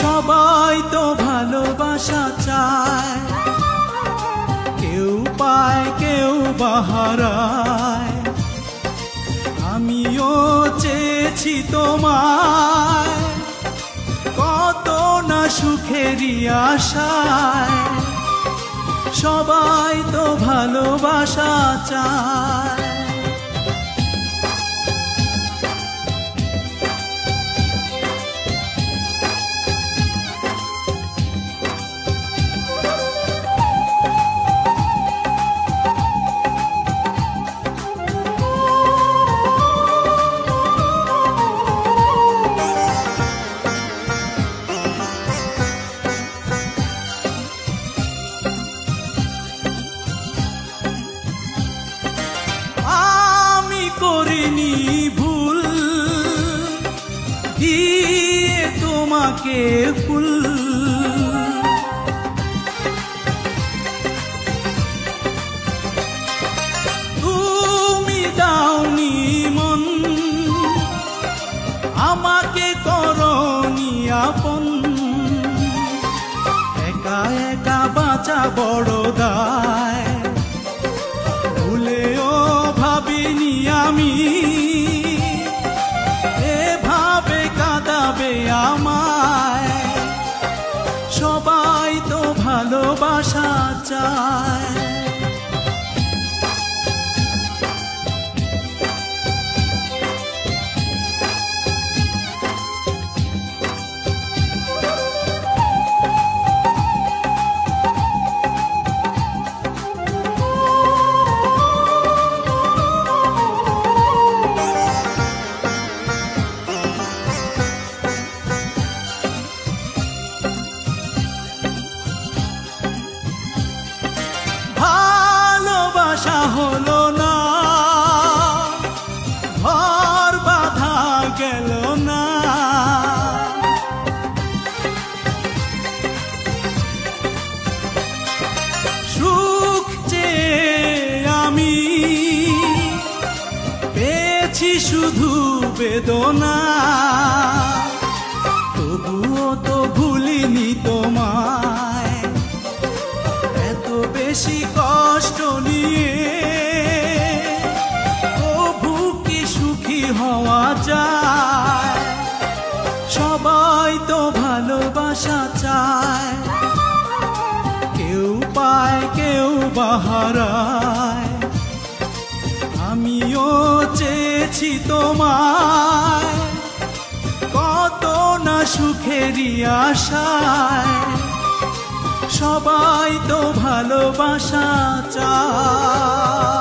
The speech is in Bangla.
সবাই তো ভালোবাসা চায়, কেউ পায় কেউ বাহারায়। আমিও চেয়েছি তোমায়, কত না সুখেরই আশায়। সবাই তো ভালোবাসা চায়। করিনি ভুল দিয়ে তোমাকে ফুল, তুমি দাওনি মন, আমাকে করনি আপন। একা একা বাঁচা বড় দায়, ভুলেও ভাবিনি আমি এভাবে কাঁদাবে আমায়। সবাই তো ভালোবাসা চায়। ভালোবাসা হলো না, ঘর বাঁধা গেল না। সুখ চেয়ে আমি পেয়েছি শুধু বেদনা, তবুও তো ভুলিনি তোমায়। এত বেশি কষ্ট নিয়ে তবু কি সুখী হওয়া যায়? সবাই তো ভালোবাসা চায়, কেউ পায় কেউ বাহারায়। আমিও চেয়েছি তোমায়, কত না সুখেরই আশায়। সবাই তো ভালোবাসা চায়।